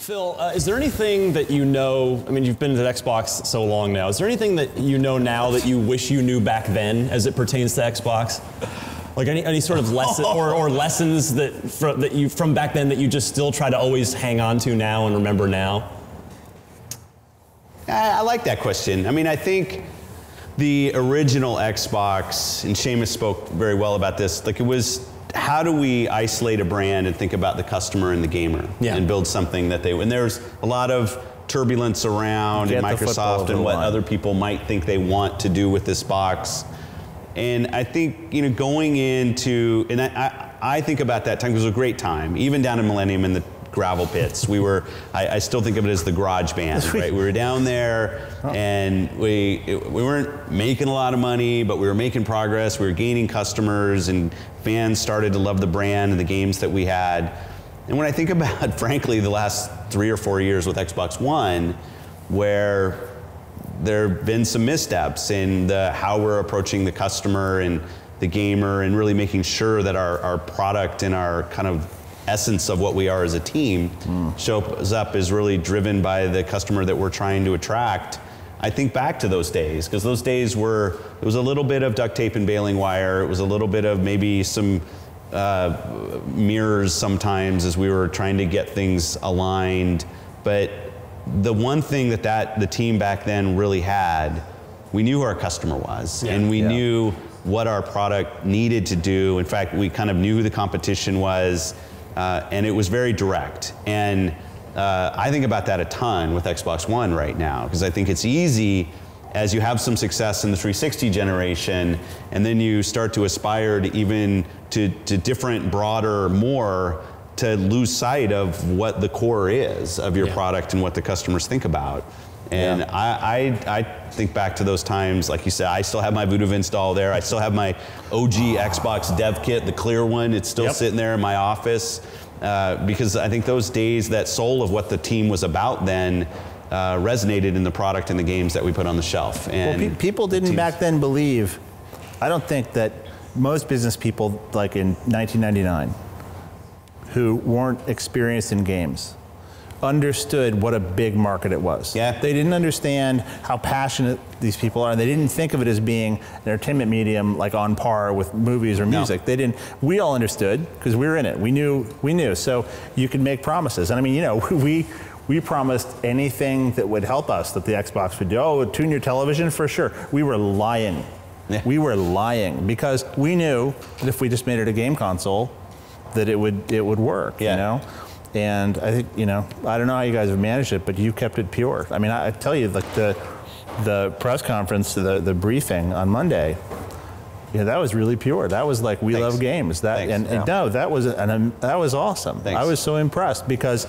Phil, is there anything that you know, I mean, you've been at Xbox so long now, is there anything that you know now that you wish you knew back then as it pertains to Xbox? Like any sort of lesson or lessons that from back then that you just still try to always hang on to now and remember now? I like that question. I mean, I think the original Xbox, and Seamus spoke very well about this, like it was, how do we isolate a brand and think about the customer and the gamer and build something that and there's a lot of turbulence around in Microsoft and what other people might think they want to do with this box. And I think, you know, going into, and I think about that time, because it was a great time, even down in Millennium in the gravel pits. We were, I still think of it as the garage band, right? We were down there and we weren't making a lot of money, but we were making progress. We were gaining customers and fans started to love the brand and the games that we had. And when I think about, frankly, the last 3 or 4 years with Xbox One, where there have been some missteps in how we're approaching the customer and the gamer and really making sure that our product and our kind of essence of what we are as a team shows up is really driven by the customer that we're trying to attract. I think back to those days, because those days were, it was a little bit of duct tape and baling wire, it was a little bit of maybe some mirrors sometimes as we were trying to get things aligned. But the one thing that the team back then really had, we knew who our customer was, and we knew what our product needed to do. In fact, we kind of knew who the competition was, and it was very direct. And I think about that a ton with Xbox One right now, because I think it's easy as you have some success in the 360 generation, and then you start to aspire to even to different, broader, more, to lose sight of what the core is of your product and what the customers think about. And I think back to those times, like you said, I still have my Voodoo install there. I still have my OG Xbox dev kit, the clear one. It's still sitting there in my office because I think those days, that soul of what the team was about then resonated in the product and the games that we put on the shelf. And well, people didn't back then believe, I don't think that most business people, like in 1999, who weren't experienced in games, understood what a big market it was. Yeah. They didn't understand how passionate these people are. They didn't think of it as being an entertainment medium like on par with movies or music. They didn't. We all understood because we were in it. We knew. So you could make promises. And I mean, you know, we promised anything that would help us that the Xbox would do. Oh, tune your television for sure. We were lying. Yeah. We were lying because we knew that if we just made it a game console, that it would work. You know. And I think, you know, I don't know how you guys have managed it, but you kept it pure. I mean, I tell you, like the press conference, the briefing on Monday, you know, that was really pure. That was like, we love games. That and no, that was awesome. I was so impressed because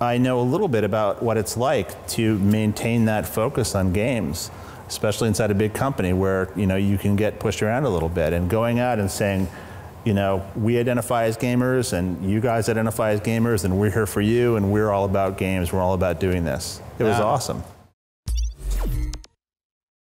I know a little bit about what it's like to maintain that focus on games, especially inside a big company where, you know, you can get pushed around a little bit, and going out and saying, you know, we identify as gamers and you guys identify as gamers and we're here for you and we're all about games. We're all about doing this. It was awesome.